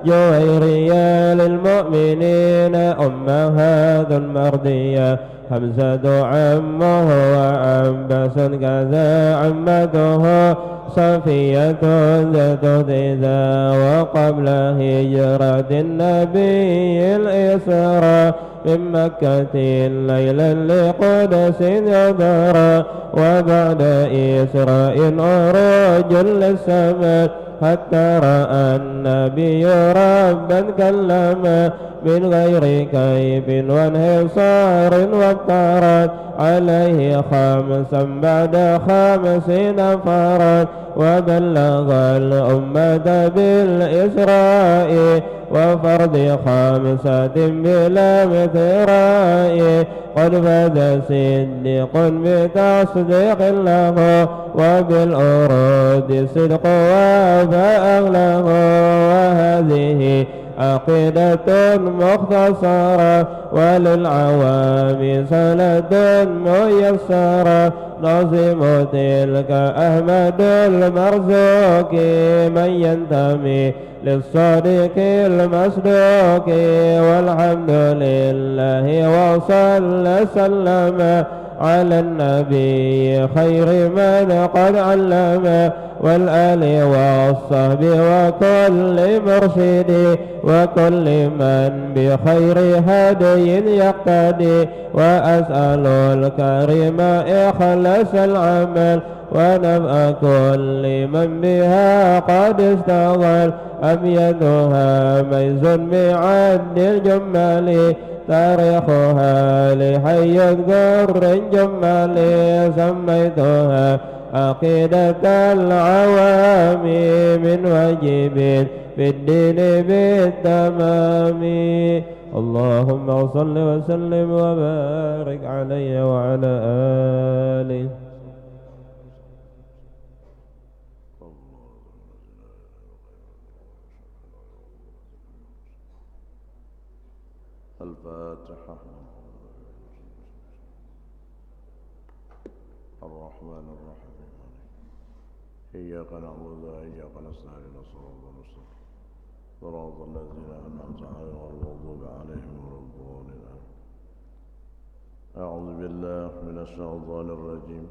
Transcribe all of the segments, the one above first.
جويرية للمؤمنين أمهات مردية حمزة عمه وعباس كذا عمته صفية ذات ذا وقبل هجرة النبي الإسراء من مكة ليلا لقدس يدرى وبعد إسراء عروج للسماء حتى رأى النبي ربا كلما من غير كيف وانحصار وافترض عليه خمسا بعد 50 فرد وبلغ الأمة بالإسراء وفرض 5 بلا امتراء قد فاز صديق بتصديق له وبالأرود صدق وفأغله وهذه عقيدة مختصرة وللعوام سند ميسرة نظم تلك أحمد المرزوق من ينتمي للصادق المصدوق والحمد لله وصلى سلم على النبي خير من قد علم والآل والصحب وكل مرشد وكل من بخير هدي يقتدي وأسأل الكريم إخلاص العمل ونفع كل من بها قد اشتغل أبيضها ميز بعد الجمال تاريخها لحي الذر جمال سميتها عقيدة العوام من واجب في الدين بالتمام اللهم صل وسلم وبارك عليه وعلى آله. الفاتحة. الرحمن الرحيم إياك نعبد وإياك نستعين صراط المستقيم صراط الذين أنعمت عليهم غير المغضوب عليهم ولا الضالين. أعوذ بالله من الشيطان الرجيم.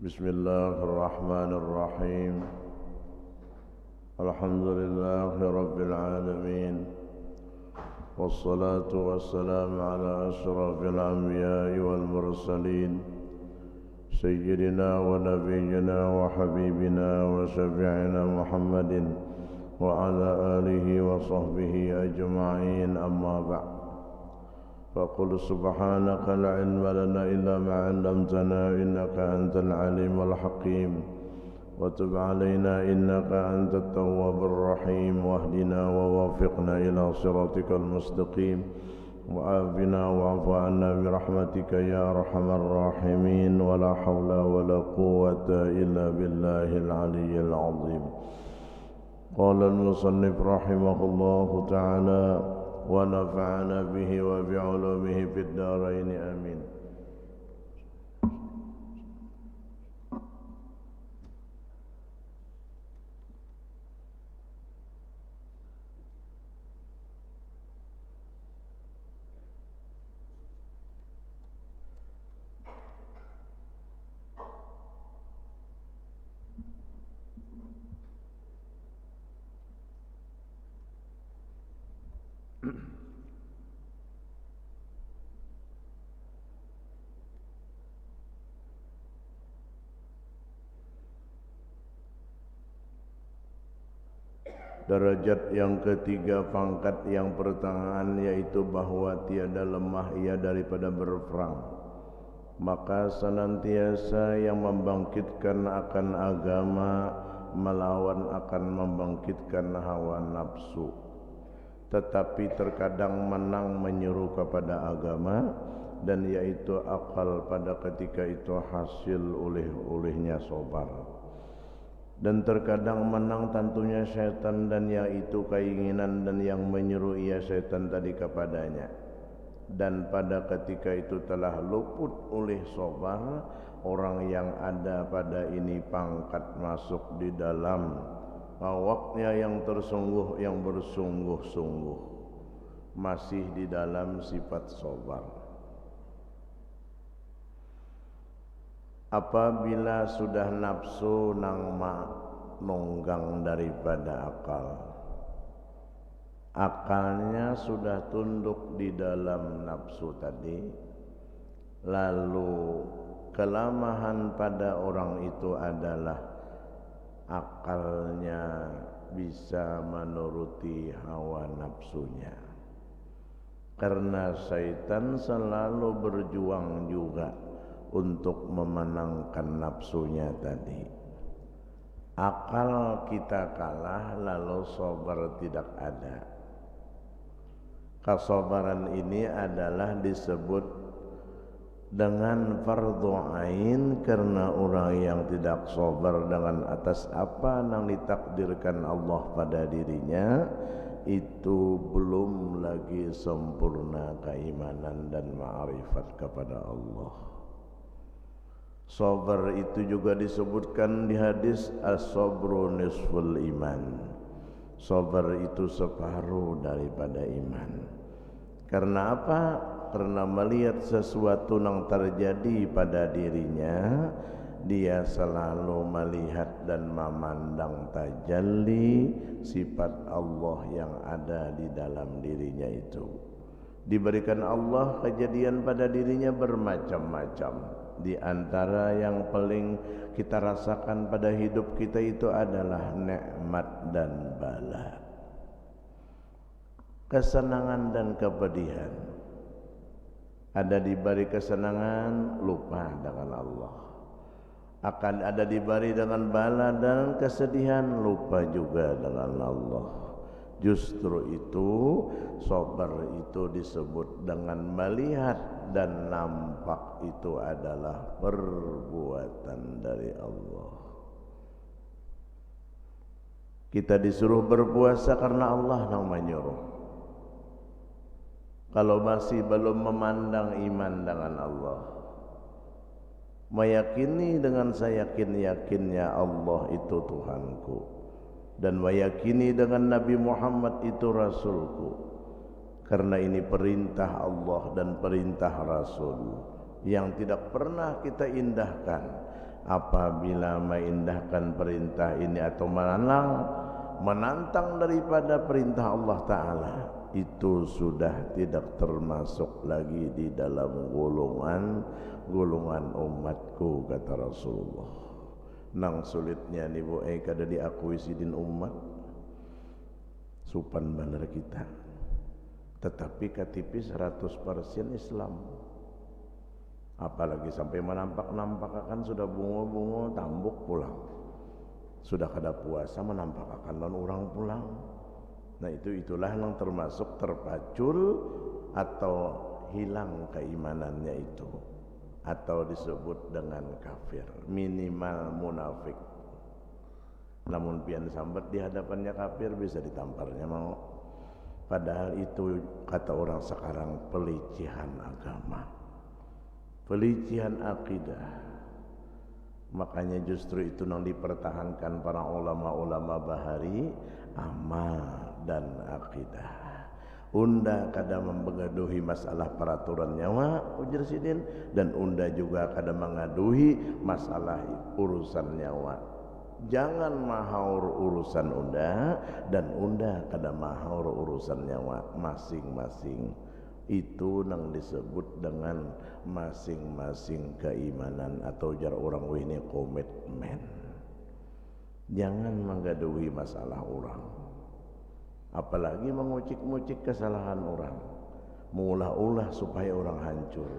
بسم الله الرحمن الرحيم. الحمد لله رب العالمين والصلاة والسلام على أشرف الأنبياء والمرسلين سيدنا ونبينا وحبيبنا وشفيعنا محمد وعلى آله وصحبه أجمعين. أما بعد فقل سبحانك لا علم لنا إلا ما علمتنا إنك أنت العليم الحكيم وتب علينا إنك أنت التواب الرحيم واهدنا ووفقنا إلى صراطك المستقيم وعافنا واعف عنا برحمتك يا أرحم الراحمين ولا حول ولا قوة إلا بالله العلي العظيم. قال المصنف رحمه الله تعالى ونفعنا به وبعلومه في الدارين آمين. Derajat yang ketiga, pangkat yang pertengahan, yaitu bahwa tiada lemah ia daripada berperang. Maka senantiasa yang membangkitkan akan agama melawan akan membangkitkan hawa nafsu. Tetapi terkadang menang menyeru kepada agama, dan yaitu akal pada ketika itu hasil oleh-olehnya sabar. Dan terkadang menang tentunya syaitan, dan yaitu keinginan dan yang menyeru ia syaitan tadi kepadanya. Dan pada ketika itu telah luput oleh sabar orang yang ada pada ini pangkat masuk di dalam awaknya yang tersungguh, yang bersungguh-sungguh masih di dalam sifat sabar. Apabila sudah nafsu nang nunggang daripada akal, akalnya sudah tunduk di dalam nafsu tadi, lalu kelemahan pada orang itu adalah akalnya bisa menuruti hawa nafsunya. Karena syaitan selalu berjuang juga untuk memenangkan nafsunya tadi. Akal kita kalah, lalu sabar tidak ada. Kesabaran ini adalah disebut dengan fardhu ain, karena orang yang tidak sabar dengan atas apa yang ditakdirkan Allah pada dirinya itu belum lagi sempurna keimanan dan ma'rifat kepada Allah. Sabar itu juga disebutkan di hadis as-sabru nisful iman. Sabar itu separuh daripada iman. Karena apa? Karena melihat sesuatu yang terjadi pada dirinya, dia selalu melihat dan memandang tajalli sifat Allah yang ada di dalam dirinya itu. Diberikan Allah kejadian pada dirinya bermacam-macam. Di antara yang paling kita rasakan pada hidup kita itu adalah nikmat dan bala, kesenangan dan kepedihan. Ada di balik kesenangan lupa dengan Allah, akan ada di balik dengan bala dan kesedihan lupa juga dengan Allah. Justru itu sabar itu disebut dengan melihat dan nampak itu adalah perbuatan dari Allah. Kita disuruh berpuasa karena Allah yang menyuruh. Kalau masih belum memandang iman dengan Allah, meyakini dengan seyakin-yakinnya Allah itu Tuhanku, dan meyakini dengan Nabi Muhammad itu Rasulku, karena ini perintah Allah dan perintah Rasul yang tidak pernah kita indahkan. Apabila mengindahkan perintah ini atau menantang daripada perintah Allah Ta'ala, itu sudah tidak termasuk lagi di dalam golongan umatku, kata Rasulullah. Nang sulitnya nih bu kada diakui sidin umat supan bener kita, tetapi KTP 100% Islam. Apalagi sampai menampak-nampakakan sudah bungo-bungo tambuk pulang, sudah kada puasa menampakakan non orang pulang. Nah itulah yang termasuk terpacul atau hilang keimanannya itu, atau disebut dengan kafir, minimal munafik. Namun pian sambat di hadapannya kafir bisa ditamparnya mau. Padahal itu kata orang sekarang pelicihan agama, pelicihan akidah. Makanya justru itu yang dipertahankan para ulama-ulama bahari, amal dan akidah. Unda kada membegaduhi masalah peraturan nyawa ujar sidin, dan unda juga kada mengaduhi masalah urusan nyawa. Jangan mahaur urusan unda, dan unda kada mahaur urusan nyawa masing-masing. Itu yang disebut dengan masing-masing keimanan, atau jar orang ini komitmen. Jangan menggaduhi masalah orang, apalagi mengucik-ngucik kesalahan orang, mengulah-ulah supaya orang hancur.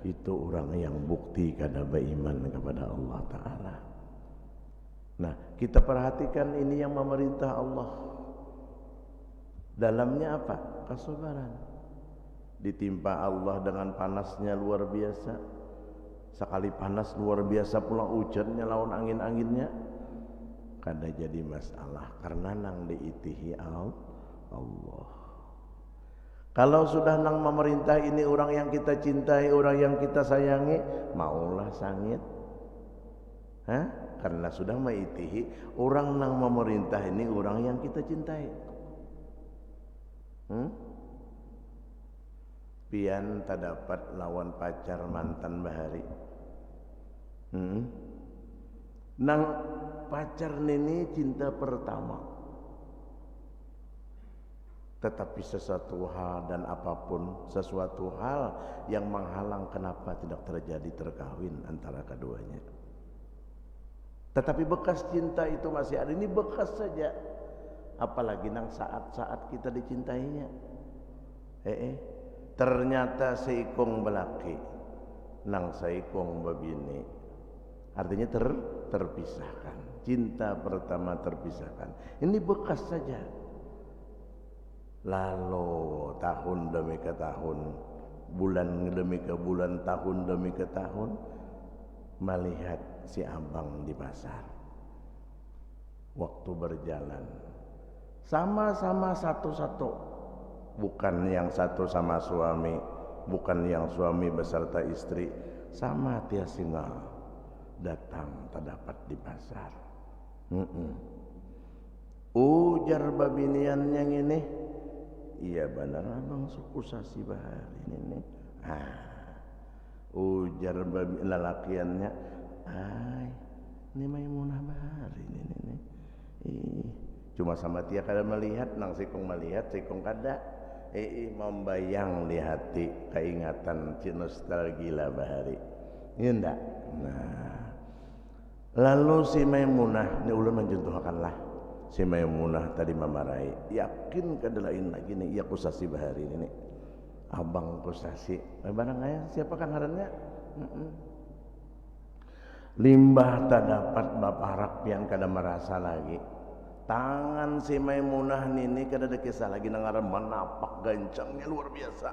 Itu orang yang bukti kada beriman kepada Allah Ta'ala. Nah kita perhatikan ini yang memerintah Allah, dalamnya apa? Kesabaran. Ditimpa Allah dengan panasnya luar biasa, sekali panas luar biasa pula hujannya lawan angin-anginnya, kada jadi masalah karena nang diitihi Allah. Kalau sudah nang memerintah ini orang yang kita cintai, orang yang kita sayangi, maulah sangit, karena sudah maitihi orang nang memerintah ini orang yang kita cintai. Pian tak dapat lawan pacar mantan bahari. Nang pacar nini cinta pertama. Tetapi sesuatu hal dan apapun, sesuatu hal yang menghalang kenapa tidak terjadi terkawin antara keduanya. Tetapi bekas cinta itu masih ada, ini bekas saja. Apalagi nang saat-saat kita dicintainya. Ternyata seikong belaki, nang seikong babini. Artinya terpisahkan. Cinta pertama terpisahkan. Ini bekas saja. Lalu tahun demi ke tahun, bulan demi ke bulan, tahun demi ke tahun, melihat si abang di pasar. Waktu berjalan, sama-sama satu-satu, bukan yang satu sama suami, bukan yang suami beserta istri, sama tia singa datang terdapat di pasar. Ujar babinian yang ini, iya benar abang suku sasi bahari ini. Ujar lelakiannya, ini Maimunah bahari ini. Cuma sama tia kada melihat, nang sikong melihat, sikong kada. Membayang di hati keingatan nostalgia bahari. Iya ndak? Nah, lalu si Maimunah, ini ulun mencontohkanlah. Si Maimunah tadi memarahi, yakin kada lain lagi nih, iya kusasi bahari ini. Abang kusasi, barang ayah siapa kan ngarannya? Limbah tak dapat bapak rapian kada merasa lagi. Tangan si Maimunah nini kada ada kisah lagi nangaran menapak gancangnya luar biasa.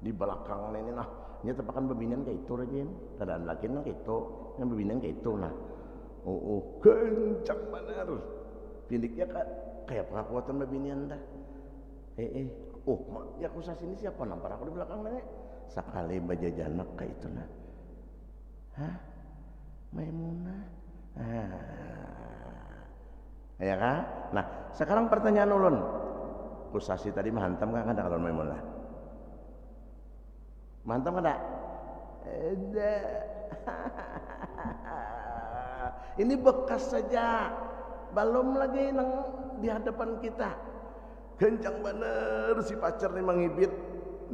Di belakang ini nah, nya tepakan bebinian kayak itu rajin. Kada laki nang kayak itu, yang bebinian kayak itu nah. Gancang benar. Pindiknya kayak kekuatan bebinian dah. Ya kusas ini siapa nampar aku di belakang nenek. Sekali bajajanak kayak itu nah. Maimunah. Ya kan? Nah, sekarang pertanyaan ulun. Kusasi tadi menghantam kan kada kalau Maimunah? Mantap kada? Ada. Ini bekas saja. Belum lagi nang di hadapan kita. Kencang bener si pacar nih mangibit.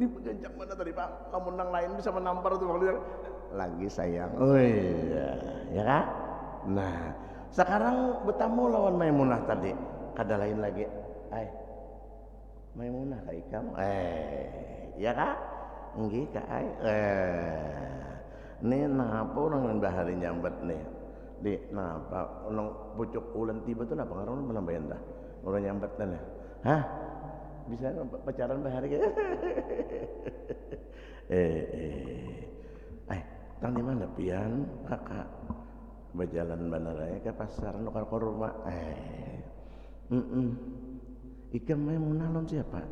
Ini kencang bener tadi Pak. Lamun nang lain bisa menampar tuh waktu lagi sayang. Oh iya, ya kan? Nah, sekarang bertamu lawan Maimunah tadi. Kada lain lagi. Maimunah kayak kamu. Ya kan? Nggih Kak ai. Nih napa orang bahari nyambat nih. Di napa orang pucuk ulan tiba tuh napa ngaran menambahin dah. Orang nyambat nih. Bisa pacaran bahari ke? Tang di mana pian kakak? Berjalan banaraya ke pasar nukar ke rumah. Ikam Maimunah lon siapa?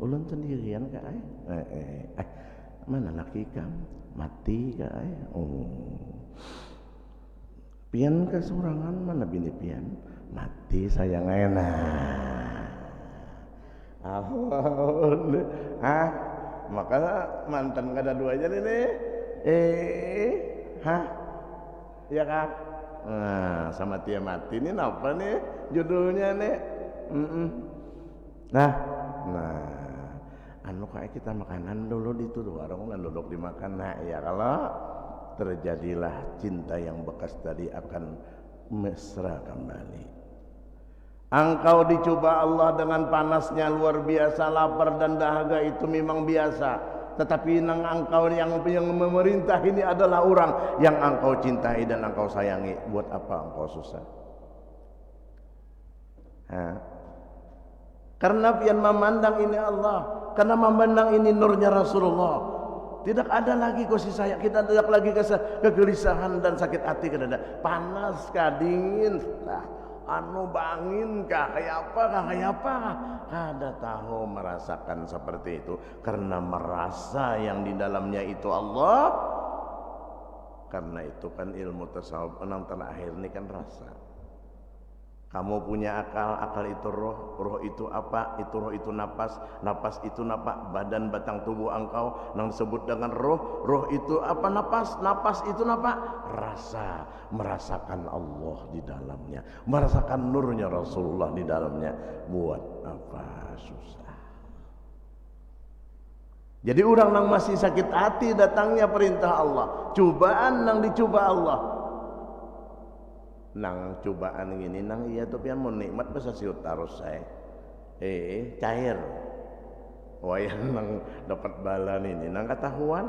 Ulun sendirian kak ay. Mana laki ikam? Mati kak ay. Pian kesurangan mana bini pian? Mati sayang enak. Maka mantan kada dua aja nih. Ya kak. Nah, sama tia mati ini apa nih judulnya nih? Nah, anu kayak kita makanan dulu di tuh warung dan duduk dimakan. Nah, ya kalau terjadilah cinta yang bekas tadi akan mesra kembali. Engkau dicoba Allah dengan panasnya luar biasa, lapar dan dahaga itu memang biasa. Tetapi nang engkau yang memerintah ini adalah orang yang engkau cintai dan engkau sayangi. Buat apa engkau susah? Karena pian memandang ini Allah, karena memandang ini nurnya Rasulullah. Tidak ada lagi kasih sayang, kita tidak lagi kegelisahan dan sakit hati, kada ada. Panas kah, dingin kah, anu bangin kah, kayak apa, kada tahu merasakan seperti itu. Karena merasa yang di dalamnya itu Allah, Karena itu kan ilmu tasawuf yang terakhir ini kan rasa. Kamu punya akal, akal itu roh, roh itu apa? Itu roh itu napas, napas itu napak badan batang tubuh engkau yang disebut dengan roh, roh itu apa? Napas, napas itu napak rasa, merasakan Allah di dalamnya, merasakan nurnya Rasulullah di dalamnya. Buat apa susah? Jadi orang yang masih sakit hati datangnya perintah Allah, cobaan yang dicoba Allah. Nang cobaan gini nang iya tuh pian mau nikmat bisa siut taruh saya cair wayang nang dapat balan ini nang ketahuan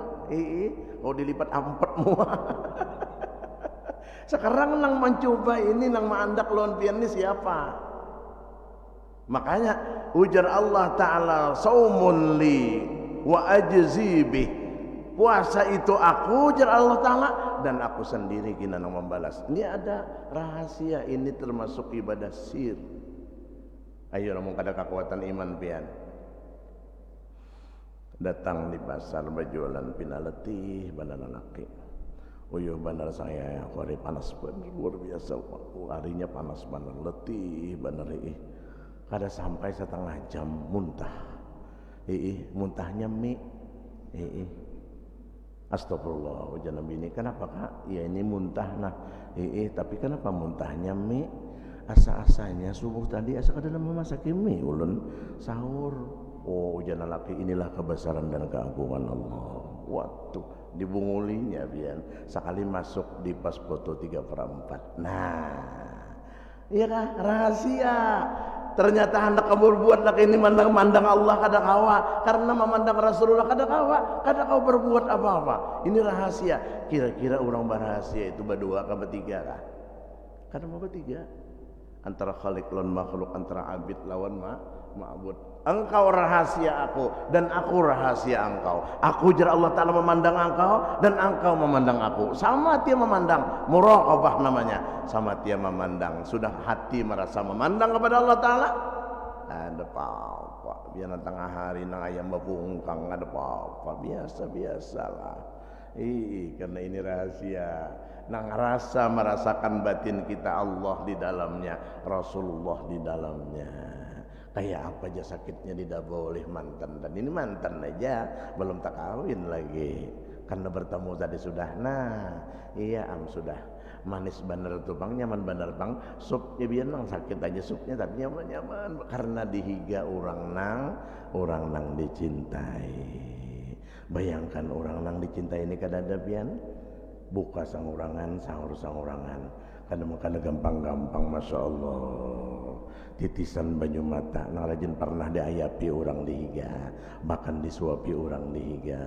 oh dilipat ampet mua sekarang nang mencoba ini nang mandak lawan pian ini siapa? Makanya ujar Allah Ta'ala saumun li wa ajzi bih, puasa itu aku ujar Allah Ta'ala dan aku sendiri kina nang membalas. Ini ada rahasia, ini termasuk ibadah sir. Ayo namun kada kekuatan iman pian. Datang di pasar berjualan pina letih bandar laki. Uyuh bandar saya hari panas benar luar biasa. Harinya panas bandar letih bandar kada sampai setengah jam muntah. Muntahnya mie. Astagfirullah, jangan bini. Kenapa kak? Ya ini muntah nah. Tapi kenapa muntahnya mie? Asa-asanya subuh tadi asa kada memasak mie ulun sahur. Oh jangan laki, inilah kebesaran dan keagungan Allah. Waktu dibungulinya biar sekali masuk di pas foto 3/4. Nah, iya kah? Rahasia. Ternyata hendak kamu berbuat nak ini mandang Allah kada kawa, karena memandang Rasulullah kada kawa, kada kau berbuat apa-apa. Ini rahasia. Kira-kira orang berhasia itu berdua kah bertiga kah? Kada mau bertiga. Antara khalik lawan makhluk, antara abid lawan ma'bud. Engkau rahasia aku dan aku rahasia engkau. Aku jar Allah Ta'ala memandang engkau dan engkau memandang aku. Sama dia memandang, muraqabah namanya. Sama dia memandang. Sudah hati merasa memandang kepada Allah Ta'ala. Ada apa-apa. Biar tengah hari nang ayam bapungkang ada apa-apa. Biasa-biasalah. Karena ini rahasia. Nang rasa merasakan batin kita Allah di dalamnya, Rasulullah di dalamnya. Kayak apa aja sakitnya didapat oleh mantan, dan ini mantan aja belum tak kawin lagi karena bertemu tadi sudah. Nah iya sudah manis bandar tuh bang, nyaman bandar bang, supnya biar nang sakit aja supnya tapi nyaman karena dihiga orang nang dicintai. Bayangkan orang nang dicintai ini kadada pian buka sangurangan sahur sangurangan kadang gampang-gampang masya Allah. Titisan banyu mata nang rajin pernah diayapi orang dihiga, bahkan disuapi orang dihiga.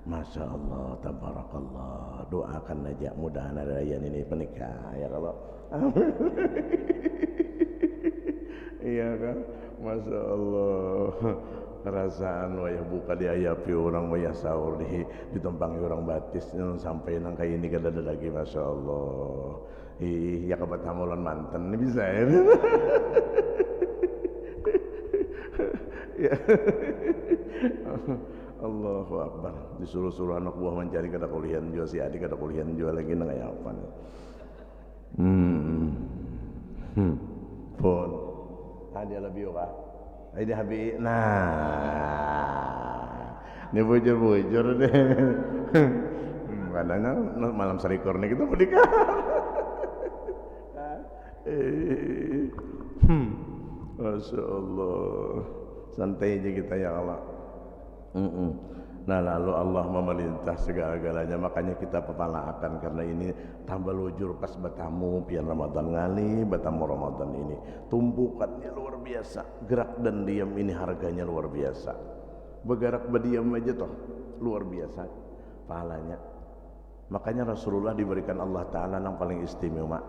Masya Allah, tabarakallah. Doakan aja mudahan ada yang ini penikah ya kalau iya kan, masya Allah. Perasaan wayah buka diayapi orang, wayah sahur ditempangi orang batis sampai nang kayak ini kada ada lagi, masya Allah. Ya kabat hamulan mantan ini bisa ya. Ya. Allahu Akbar. Disuruh-suruh anak buah mencari kada kulihan jual, si adik kada kulihan jual lagi nang kayak apa nih. Pun ada lebih kah? Ada habis. Nah, ini bujur-bujur deh. Kadang-kadang malam serikor nih kita menikah. Masya Allah, santai aja kita ya Allah. Nah lalu Allah memerintah segala-galanya, makanya kita pepalaakan karena ini tambah lujur pas bertamu pian Ramadan ngali, bertamu Ramadan ini tumpukannya luar biasa, gerak dan diam ini harganya luar biasa. Bergerak berdiam aja toh luar biasa pahalanya. Makanya Rasulullah diberikan Allah Ta'ala yang paling istimewa,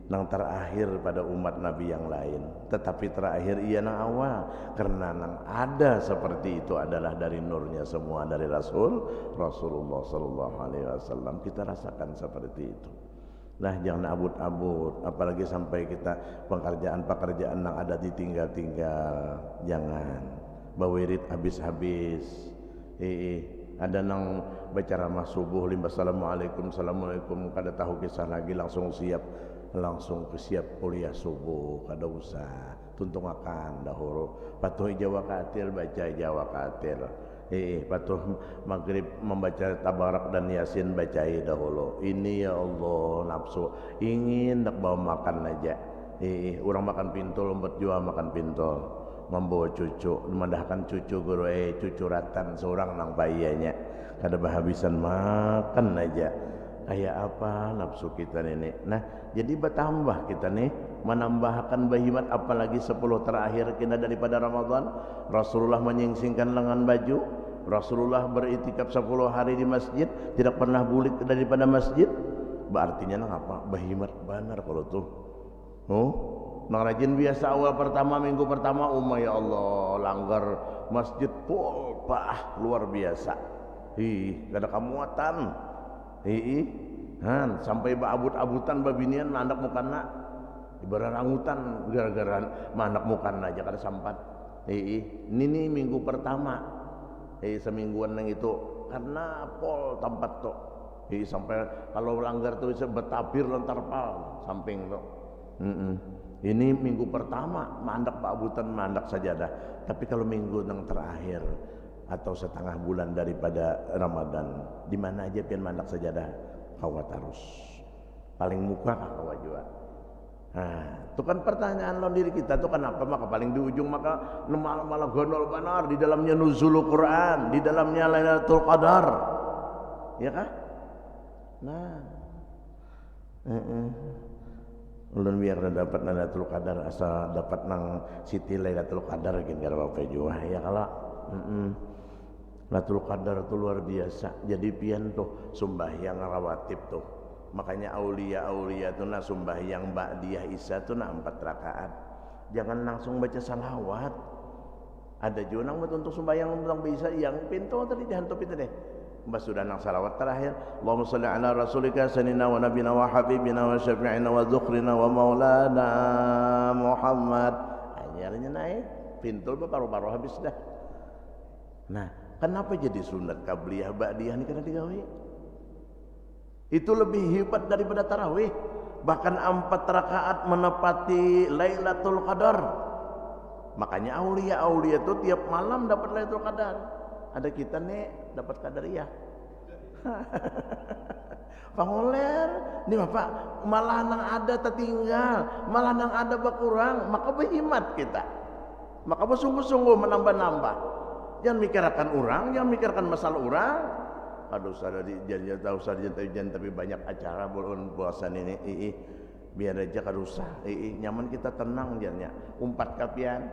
nang terakhir pada umat Nabi yang lain, tetapi terakhir ia nang awal, karena nang ada seperti itu adalah dari nurnya semua dari Rasulullah Sallallahu Alaihi Wasallam. Kita rasakan seperti itu. Nah jangan abut-abut, apalagi sampai kita pekerjaan nang ada ditinggal-tinggal, jangan bawirit habis-habis. Ada nang baca ramah subuh limbah assalamualaikum kada tahu kisah lagi langsung siap kuliah subuh kada usah tuntung akan dahulu patuh Jawa katil baca Jawa katil patuh maghrib membaca tabarak dan yasin bacai dahulu ini ya Allah nafsu ingin nak bawa makan aja orang makan pintul lompat jua makan pintul membawa cucu memandahkan cucu guru cucu ratan seorang nang bayinya kada bahabisan makan aja kayak apa nafsu kita ini. Nah jadi bertambah kita nih menambahkan bahimat apalagi 10 terakhir kita daripada Ramadan. Rasulullah menyingsingkan lengan baju, Rasulullah beritikaf 10 hari di masjid, tidak pernah bulik daripada masjid. Berartinya nang apa bahimat benar kalau tuh nang rajin biasa awal pertama minggu pertama ya Allah langgar masjid full luar biasa gak ada kamuatan sampai abut-abutan babinian mandak mukana ibarat rangutan gara-gara mandak mukana aja kada sampat ini minggu pertama semingguan yang itu karena pol tempat tuh sampai kalau langgar tuh bisa bertabir lontar pal samping tuh ini minggu pertama mandak abutan mandak sajadah tapi kalau minggu yang terakhir atau setengah bulan daripada Ramadan di mana aja pian mandak sajadah kawat harus paling muka kawat juga. Nah, itu kan pertanyaan lo diri kita tuh kenapa maka paling di ujung maka malah gonol benar di dalamnya nuzulul Quran, di dalamnya Lailatul Qadar. Ya kah? Nah. Ulun biar dapat Lailatul Qadar asa dapat nang Siti Lailatul Qadar gini kada apa juga ya kalau Lailatul Qadar itu luar biasa. Jadi pian tuh sembahyang rawatib tuh. Makanya aulia tuh nak sembahyang ba'diyah isya tuh nak 4 rakaat. Jangan langsung baca salawat. Ada juga nang untuk sembahyang tentang bisa yang pintu tadi dihantup itu deh. Mbak sudah nang salawat terakhir. Allahumma shalli ala rasulika sanina wa nabina wa habibina wa syafi'ina wa dzukhrina wa maulana Muhammad. Akhirnya naik pintu baru habis dah. Nah, kenapa jadi sunat qabliyah ba'diyah ini karena digawe? Itu lebih hebat daripada tarawih. Bahkan 4 rakaat menepati Lailatul Qadar. Makanya aulia itu tiap malam dapat Lailatul Qadar. Ada kita nih dapat qadariyah. Pangoler, nih Bapak, malah nang ada tertinggal, malah nang ada berkurang, maka berhemat kita. Maka bersungguh-sungguh menambah-nambah. Jangan mikirkan orang, jangan mikirkan masalah orang. Aduh, jangan tapi banyak acara bulan puasa ini. Biar aja kada usah. Nyaman kita tenang jangan umpat kapian.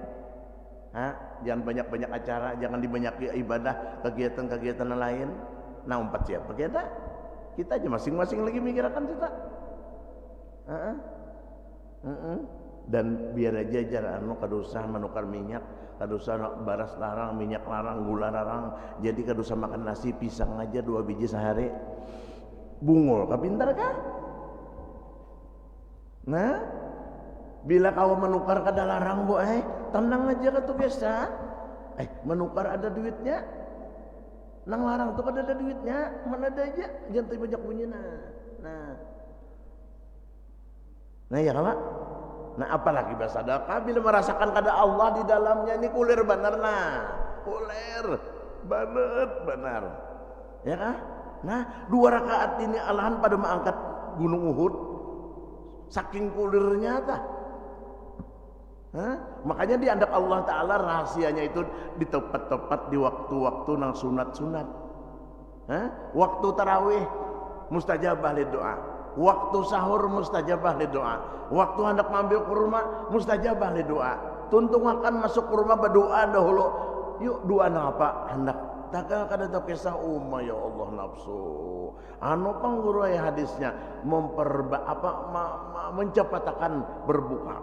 Jangan banyak-banyak acara, jangan dibanyaki ibadah, kegiatan-kegiatan lain. Nah, umpat siapa kita aja masing-masing lagi mikirkan kita. Dan biar aja jarang kada usah menukar minyak. Kada usah baras larang, minyak larang, gula larang. Jadi kada usah makan nasi pisang aja 2 biji sehari. Bungul, kah pintar kah? Nah, bila kau menukar kada larang tenang aja ka tuh biasa. Menukar ada duitnya. Nang larang tuh kada ada duitnya, mana ada aja. Jangan banyak bunyi Nah ya kalau nah apalagi bersedekah bila merasakan kada Allah di dalamnya ini kulir benar kulir banget benar ya kah? Nah 2 rakaat ini alahan pada mengangkat gunung Uhud saking kulirnya makanya dianggap Allah Ta'ala rahasianya itu di tepat-tepat di waktu-waktu nang sunat-sunat waktu tarawih mustajabah li doa, waktu sahur mustajabah li doa, waktu hendak mengambil kurma mustajabah li doa. Tuntung akan masuk kurma berdoa dahulu. Yuk doa apa hendak takkan kada tahu kisah ya Allah nafsu. Pangguru ya hadisnya mencepatakan berbuka.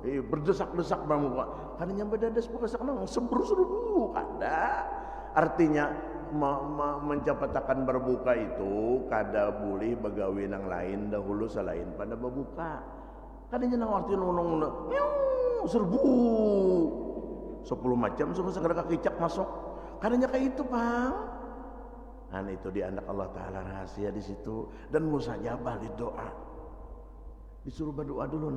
Berdesak-desak berbuka. Karena berdesak berdesak nang sebru-sebru kada. Artinya mencepatakan berbuka itu kada boleh begawe nang lain dahulu selain pada berbuka. Kadanya nang arti nunung serbu 10 macam semua segera kecak masuk. Kadanya kayak itu Bang. Itu diandak Allah Ta'ala rahasia di situ. Dan mustajabah di doa. Disuruh berdoa dulu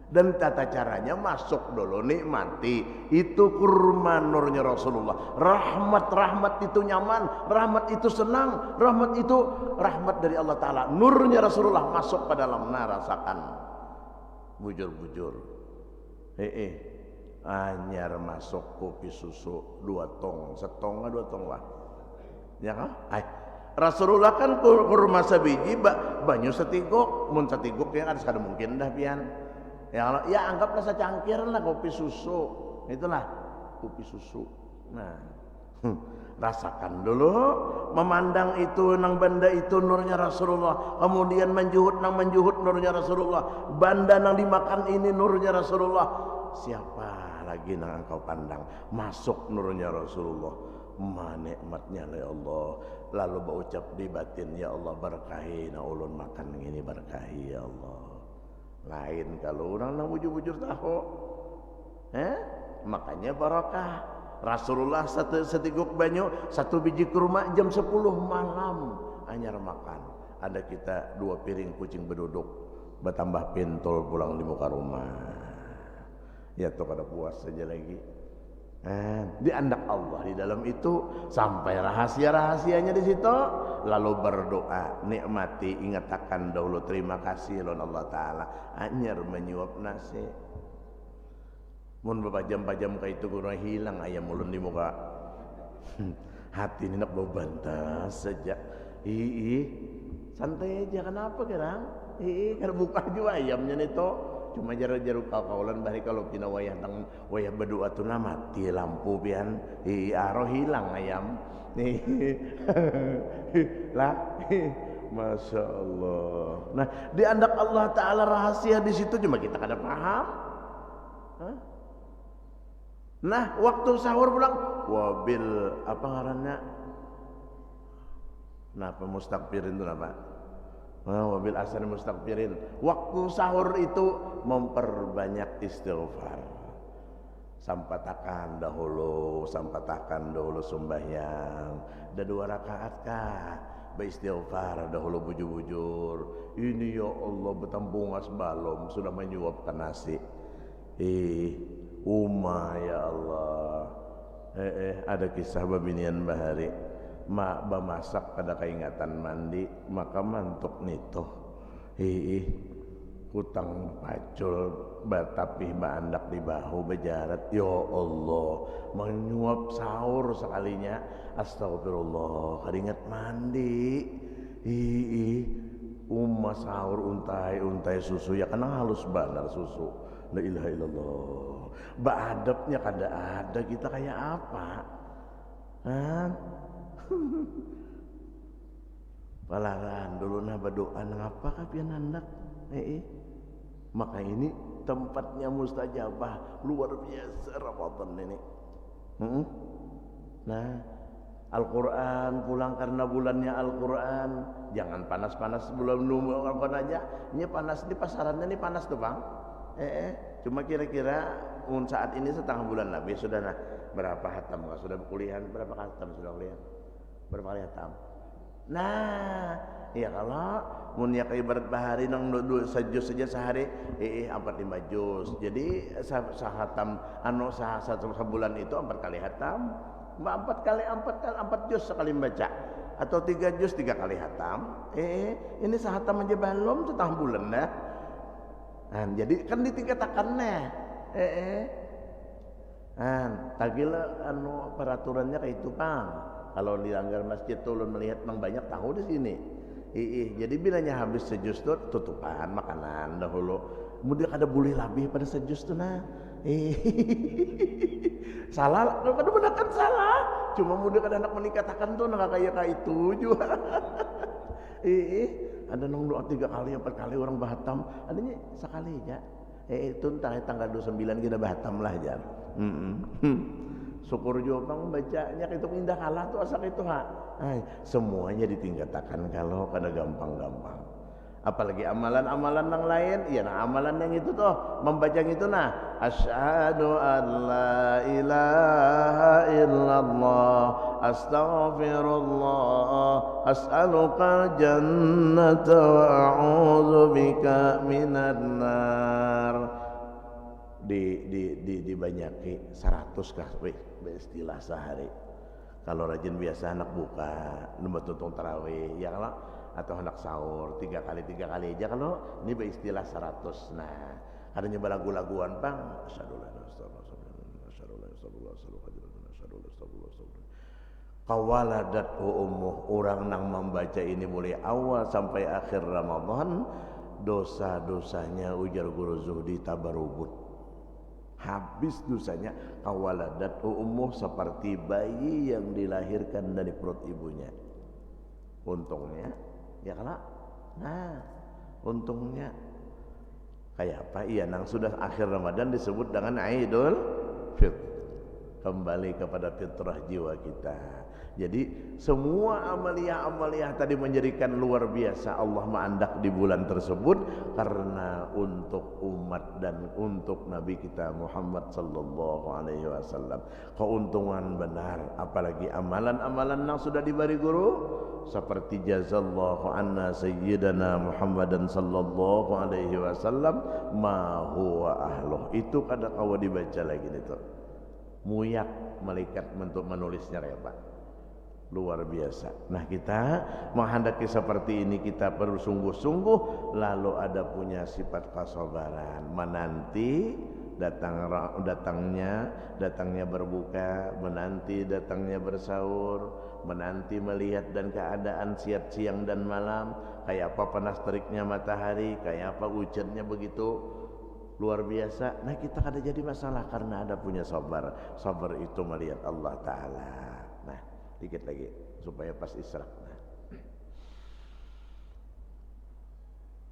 Dan tata caranya masuk dulu, nikmati. Itu kurma nurnya Rasulullah. Rahmat itu nyaman, rahmat itu senang, rahmat itu rahmat dari Allah Ta'ala. Nurnya Rasulullah masuk ke dalam, rasakan. Bujur-bujur. Anyar masuk kopi susu 2 tong, setong 2 tong lah. Ya kan? Rasulullah kan kurma sabiji banyu setiguk, mun setiguk ya kan sekada mungkin dah pian. Ya anggaplah secangkir lah kopi susu. Itulah kopi susu. Rasakan dulu, memandang itu nang benda itu nurnya Rasulullah. Kemudian menjuhud nurnya Rasulullah. Banda nang dimakan ini nurnya Rasulullah. Siapa lagi nang engkau pandang? Masuk nurnya Rasulullah. Nikmatnya ya Allah. Lalu berucap di batin, ya Allah berkahi na ulun makan ini, berkahi ya Allah. Lain kalau orang nang bujur-bujur tahu, makanya barakah. Rasulullah setiguk banyu, 1 biji kurma jam 10 malam anyar makan. Ada kita 2 piring kucing berduduk, bertambah pintul pulang di muka rumah. Ya tuh kada puas saja lagi. Diandak Allah di dalam itu, sampai rahasia-rahasianya di situ, lalu berdoa, nikmati, ingatakan dahulu terima kasih lon Allah Ta'ala anyar menyuap nasi. Mun berpajam-pajam kayak itu guna hilang ayam ulun di muka. Hati ini nak berbantah sejak. Santai aja, kenapa kerang? Kalau buka juga ayamnya itu. Cuma jarak-jarak kaulan bari kalau pina wayah berdoa tu mati lampu pian. Aro hilang ayam. Lah. Masya Allah. Nah, diandak Allah Ta'ala rahasia di situ, cuma kita kada paham. Nah, waktu sahur pulang wabil apa ngarannya? Napa mustakbirin itu napa? Wabil asar mustakbirin. Waktu sahur itu memperbanyak istighfar. Sampatakan dahulu sembahyang. Ada 2 rakaat kah? Beristighfar dahulu bujur-bujur. Ini ya Allah betambungas balom sudah menyuapkan nasi. Ya Allah. Ada kisah babinian bahari. Mak bamasak pada keingatan mandi, maka mantuk nito. Kutang pacul batapih baandak di bahu bejarat. Ya Allah, menyuap sahur sekalinya. Astagfirullah, keringat mandi. Sahur untai susu ya karena halus banar susu. La ilaha illallah. Adabnya kada ada, kita kayak apa? Palaran dulu berdoa ngapa kapian hendak. Maka ini tempatnya mustajabah luar biasa Ramadan ini. Nah, Al-Quran pulang karena bulannya Al-Quran. Jangan panas-panas bulan Ramadan aja. Ini panas di pasarannya, ini panas tuh bang. Cuma kira-kira saat ini setengah bulan lebih sudah berapa hatam? Sudah kuliah berapa hatam sudah kuliah? Berapa kali hatam? Nah, ya kalau munyak ibarat bahari nang sejus saja sehari, 4-5 juz. Jadi sahatam satu sebulan itu 4 kali hatam, 4 juz sekali baca, atau 3 juz 3 kali hatam. Ini sahatam aja belum setengah bulan dah. Jadi kan ditingkatakannya. Tagila peraturannya kayak itu Bang. Kalau dilanggar masjid ulun melihat memang banyak tahu di sini. Jadi bilanya habis sejus tuh tutupan makanan dahulu. Kemudian ada boleh lebih pada sejus tuh salah, kalau benar kan salah. Cuma mudah kan anak menikatakan tuh nak kayak itu juga. Ada nong doa 3 kali 4 kali orang bahatam, adanya sekali aja. Itu tanggal 29 kita bahatam lah aja. Syukur juga bang bacanya itu indah kalah tuh asal itu semuanya ditingkatkan kalau kada gampang-gampang. apalagi amalan-amalan yang lain. Ya nah amalan yang itu toh membaca yang itu nah asyhadu an la ilaha illallah astaghfirullah as'aluka jannata wa a'udzu bika minan nar. Dibanyaki 100 kah istilah sehari. Kalau rajin biasa anak buka nembe tutung tarawih ya kalau atau hendak sahur 3 kali aja kalau ini beristilah 100. Nah adanya lagu-laguan bang qawaladat ummuh orang nang membaca ini mulai awal sampai akhir Ramadan dosa-dosanya ujar guru Zuhdi tabarubut habis dosanya. Qawaladat ummuh seperti bayi yang dilahirkan dari perut ibunya. Untungnya ya kalau nah untungnya kayak apa iya nang sudah akhir Ramadan disebut dengan Idul Fitr, kembali kepada fitrah jiwa kita. Jadi semua amaliyah tadi menjadikan luar biasa Allah mengandak di bulan tersebut karena untuk umat dan untuk Nabi kita Muhammad sallallahu alaihi wasallam. Keuntungan benar, apalagi amalan-amalan yang sudah diberi guru seperti jazallahu anna sayyidana Muhammadan sallallahu alaihi wasallam ma huwa ahluh. Itu kada kau dibaca lagi itu. Muyak malaikat untuk menulisnya ya Pak. Luar biasa. Nah kita menghendaki seperti ini kita perlu sungguh-sungguh lalu ada punya sifat kesabaran menanti datangnya berbuka, menanti datangnya bersahur, menanti melihat dan keadaan siang dan malam, kayak apa panas teriknya matahari, kayak apa hujannya begitu luar biasa. Nah kita kada jadi masalah karena ada punya sabar itu melihat Allah Ta'ala. Nah dikit lagi supaya pas Isra.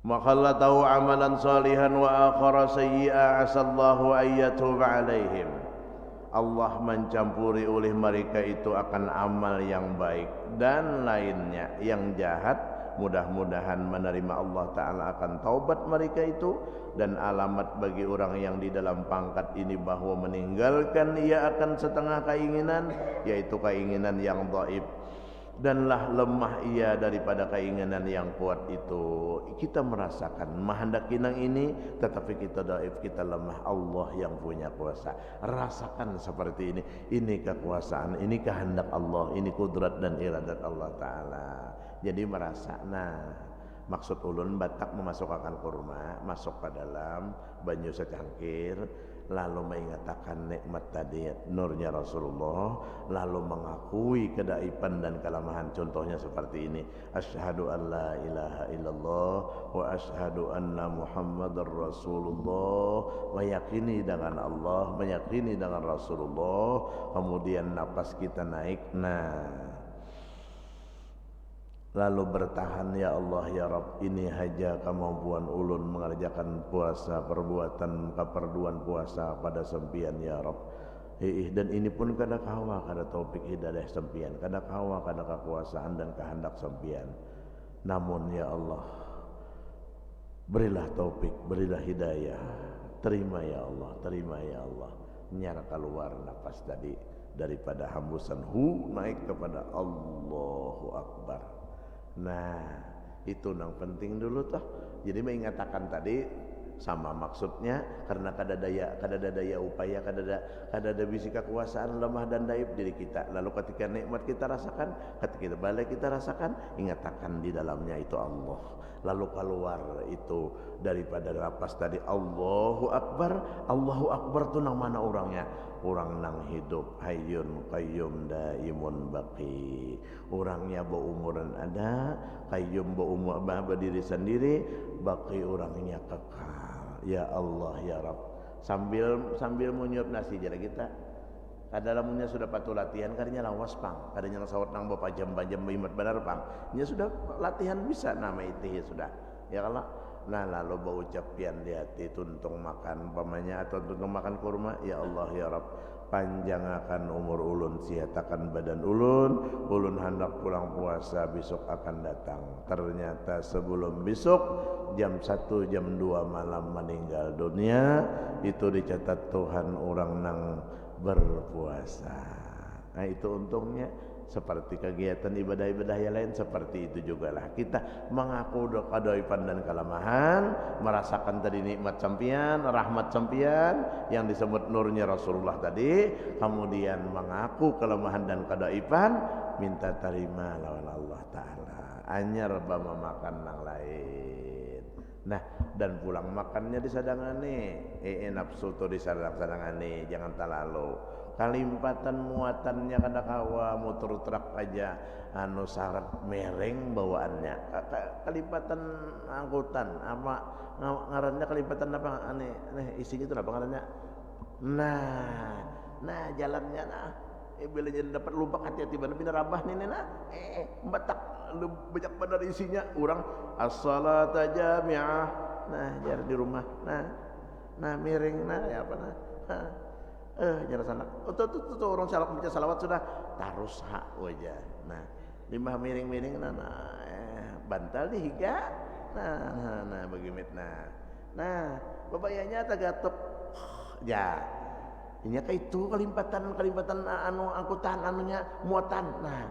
Makhallatau amalan salihan wa akhara sayyi'a asallahu ayyatuba alaihim. Allah mencampuri oleh mereka itu akan amal yang baik dan lainnya yang jahat. Mudah-mudahan menerima Allah Ta'ala akan taubat mereka itu. Dan alamat bagi orang yang di dalam pangkat ini bahwa meninggalkan ia akan setengah keinginan, yaitu keinginan yang dhaif, danlah lemah ia daripada keinginan yang kuat itu. Kita merasakan menghendaki nang ini tetapi kita dhaif, kita lemah. Allah yang punya kuasa. Rasakan seperti ini kekuasaan, ini kehendak Allah, ini kudrat dan iradat Allah Ta'ala. Jadi merasa maksud ulun Batak memasukkan kurma masuk ke dalam banyu secangkir, lalu mengatakan nikmat tadi nurnya Rasulullah, lalu mengakui kedaipan dan kelemahan. Contohnya seperti ini, asyhadu an la ilaha illallah wa asyhadu anna muhammadar rasulullah, meyakini dengan Allah, meyakini dengan Rasulullah. Kemudian napas kita naik, lalu bertahan, ya Allah ya Rabb, ini haja kemampuan ulun mengerjakan puasa, keperduan puasa pada sempian ya Rabb. Dan ini pun kada kawa, kada taufik hidayah sempian, kada kawa, kada kekuasaan dan kehendak sempian. Namun ya Allah, berilah taufik, berilah hidayah. Terima ya Allah, terima ya Allah. Nyara keluar nafas tadi daripada hembusan naik kepada Allahu Akbar. Nah itu yang penting dulu toh. Jadi mengatakan tadi sama maksudnya karena kada daya upaya, kada ada bisi kekuasaan lemah dan daib diri kita. Lalu ketika nikmat kita rasakan, ketika kita balik kita rasakan, ingatakan di dalamnya itu Allah. Lalu keluar itu daripada lapas tadi Allahu Akbar. Allahu Akbar itu nang mana orangnya? Orang nang hidup, hayyun qayyum daimun baqi. Orangnya berumuran ada, qayyum berumur berdiri sendiri, baqi orangnya kekal. Ya Allah ya Rabb. Sambil menyuap nasi jadi kita. Kadalamunnya sudah patuh latihan karena lawas pang. Kadanya sawat nang bapak jam imat benar pang. Nya sudah latihan bisa nama itu ya sudah. Ya kalau Nah lalu berucap pian di hati tuntung makan pamannya atau tuntung makan kurma, ya Allah ya Rabb, panjangkan umur ulun, sihatakan badan ulun hendak pulang puasa besok akan datang. Ternyata sebelum besok jam 1 jam 2 malam meninggal dunia. Itu dicatat Tuhan orang nang berpuasa. Nah itu untungnya. Seperti kegiatan ibadah-ibadah yang lain seperti itu juga lah. Kita mengaku kedoipan dan kelemahan, merasakan tadi nikmat sampian, rahmat sampian yang disebut nurnya Rasulullah tadi, kemudian mengaku kelemahan dan kedoipan, minta terima lawan Allah Ta'ala. Anyar bama makan nang lain. Nah, dan pulang makannya disadangane, nafsu tu disadangane, jangan terlalu. Kalimpatan muatannya kada kawa motor truk aja anu syarat mereng bawaannya. Kalimpatan angkutan apa ngarannya, kalimpatan apa aneh isinya itu apa ngarannya? Nah jalannya bila jadi dapat lupa hati-hati bener bener rabah nih nah batak banyak benar isinya orang as-salat jami'ah. Nah jar di rumah nah miring ya apa jarak sana. Tuh orang salawat baca salawat sudah tarus hak wajah. Nah, 5 miring-miring bantal dihiga. Nah begimit nah babayanya tagatok. Ya. Ini kayak itu kalimpatan anu angkutan anunya muatan. Nah,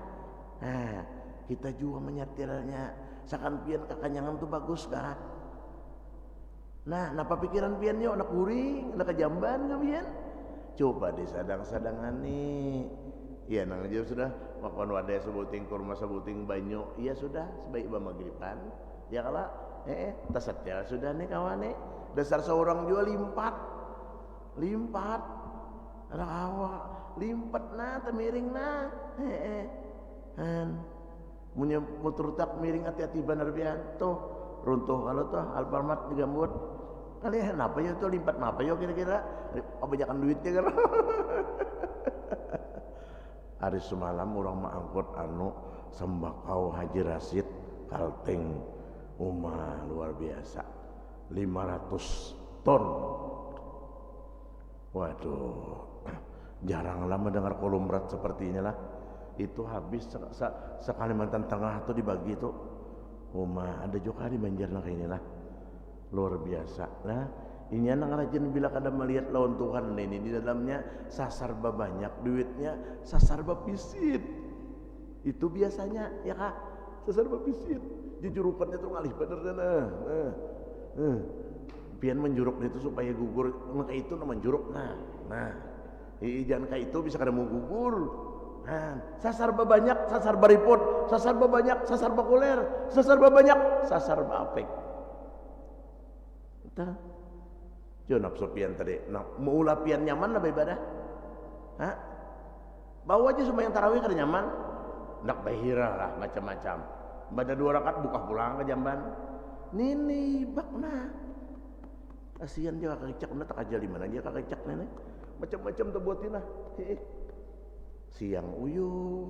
kita juga menyetirnya sakan pian kekanyangan tuh bagus kah? Nah, napa pikiran pian yo anak guring, anak kejamban ka pian? Coba disadang-sadangan nih. Iya nang aja sudah makan wadah sebuting kurma sebuting banyu. Iya sudah sebaik magriban. Ya kala tasatya sudah nih kawane. Dasar seorang jual limpat. Anak awak limpat temiring punya motor tak miring hati-hati bener pian tuh runtuh kalau tuh Alfamart digambut. Kalian apa ya itu limpat apa ya kira-kira kebanyakan duitnya kan. Hari semalam orang mengangkut sembakau Haji Rasid Kalteng luar biasa 500 ton. Waduh, jarang lama dengar kolomrat sepertinya lah. Itu habis sekalimantan tengah tuh dibagi tuh. Ada juga di Banjar kayak ini lah. Luar biasa. Nah, ini anak rajin bila kada melihat lawan Tuhan ini di dalamnya sasar banyak duitnya, sasar pisit. Itu biasanya ya Kak, sasar pisit. Dijurukannya tuh ngalih bener pian menjuruk itu supaya gugur. Maka itu namanya juruk. Jangan kayak itu bisa kada mau gugur. Sasar banyak, sasar baripot, sasar banyak, sasar bakuler, sasar banyak, sasar bapek. Yo nafsu pian tadi, mau ulah pian nyaman lah ibadah. Bawa aja semua yang tarawih kada nyaman. Nak bahira lah macam-macam. Baca 2 rakaat buka pulang ke jamban. Nini bakna. Kasihan dia kakak cak tak aja di mana dia kakak cak nenek. Macam-macam tu buatin lah. Siang uyuh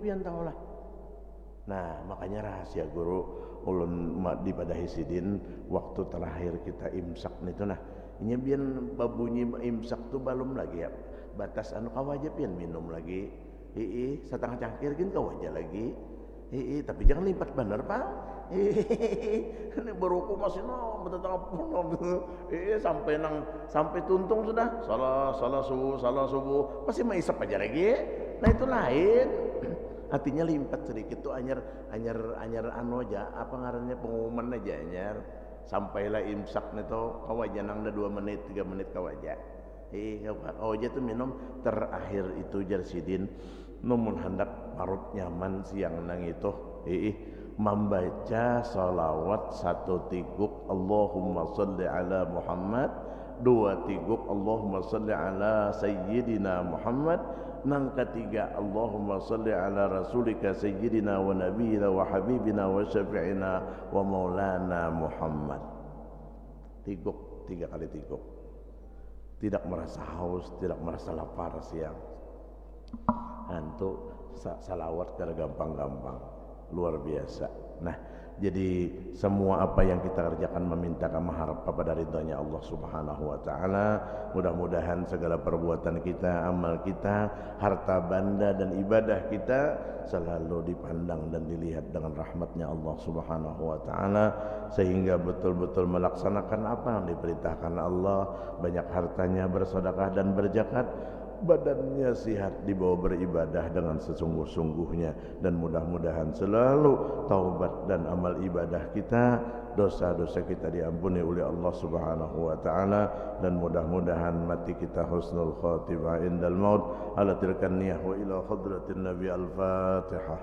pian tahu lah. Nah makanya rahasia guru ulun di pada hisidin waktu terakhir kita imsak itu ini bian babunyi imsak tuh belum lagi ya batas kawaja pian minum lagi setengah cangkir gin kawaja lagi tapi jangan lipat bener Pak ini beruku masih sampai tuntung sudah salah subuh pasti maisap aja lagi. Nah itu lain. Artinya limpat sedikit tuh anyar aja apa ngarannya pengumuman aja anyar sampailah imsak nito kawaja nang 2 menit 3 menit kawaja kawaja tuh minum terakhir itu jarsidin numun hendak parut nyaman siang nang itu membaca salawat 1 tiguk Allahumma sholli ala Muhammad 2 tiguk Allahumma sholli ala Sayyidina Muhammad nang ketiga Allahumma sholli ala rasulika sayyidina wa nabiyina wa habibina wa syafi'ina wa maulana Muhammad. Tiguk 3 kali tiguk. Tidak merasa haus, tidak merasa lapar siang. Hantu salawat kada gampang-gampang. Luar biasa. Nah, Jadi semua apa yang kita kerjakan memintakan mengharap kepada ridhanya Allah Subhanahu wa taala. Mudah-mudahan segala perbuatan kita, amal kita, harta benda dan ibadah kita selalu dipandang dan dilihat dengan rahmatnya Allah Subhanahu wa taala, sehingga betul-betul melaksanakan apa yang diperintahkan Allah, banyak hartanya, bersedekah dan berzakat, badannya sehat, dibawa beribadah dengan sesungguh-sungguhnya, dan mudah-mudahan selalu taubat dan amal ibadah kita, dosa-dosa kita diampuni oleh Allah Subhanahu wa taala, dan mudah-mudahan mati kita husnul khatimah indal maut ala tilkan niyah wa ila hadratin nabi al-fatihah.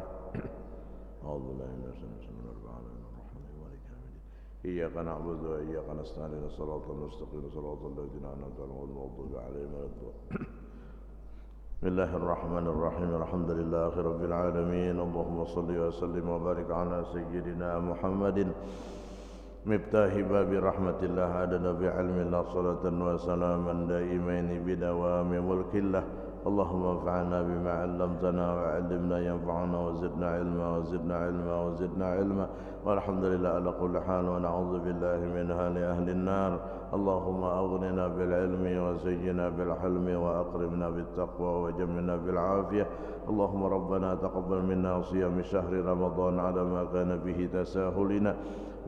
Iyyaka na'budu wa iyyaka nasta'in shiratal mustaqim shiratal ladzina an'amta 'alaihim ghairil maghdubi 'alaihim waladdallin. Bismillahirrahmanirrahim. Alhamdulillahi rabbil alamin. Allahumma shalli wa sallim wa barik ala sayyidina Muhammadin miftahi babi rahmatillah adada bi ilmillah salatan wa salaman daimaini bidawami mulkillah. Allahumma anfa'na bima 'allamtana wa 'allimna yanfa'una wa zidna ilma wa zidna ilma wa zidna ilma. Walhamdulillah ala kulli hal wa na'udzu billahi min hali ahli an-nar. Allahumma aghnina bil ilmi wa zayyina bil hilmi wa akrimna bit taqwa wa jammilna bil afiyah. Allahumma rabbana taqabbal minna siyam shahri ramadan ala ma kana bihi tasahulina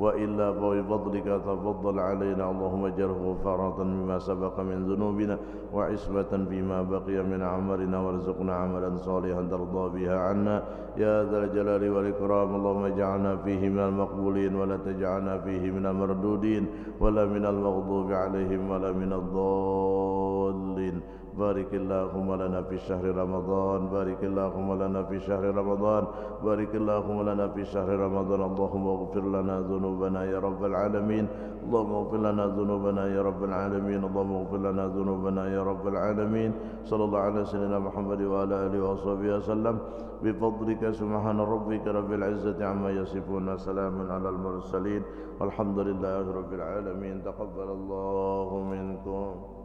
wa illa bi fadlika tafaddal alaina. Allahumma ij'alhu ghafaratan mimma sabaqa min dhunubina wa isbatan bima baqiya min amalina warzuqna amalan salihan tarda biha 'anna ya dzal jalali wal ikram. Allahumma ij'alna fihi minal maqbulin wa la taj'alna fihi minal mardudin wa la minal maghdubi 'alaihim wa la minad dallin. بارك اللهم لنا في شهر رمضان، بارك اللهم لنا في شهر رمضان، بارك اللهم لنا في شهر رمضان. اللهم اغفر لنا ذنوبنا يا رب العالمين، اللهم اغفر لنا ذنوبنا يا رب العالمين، اللهم اغفر لنا ذنوبنا يا رب العالمين. صلى الله على سيدنا محمد وعلى اله وصحبه وسلم بفضلك. سبحان ربك رب العزة عما يصفون، سلام على المرسلين والحمد لله رب العالمين. تقبل الله منكم.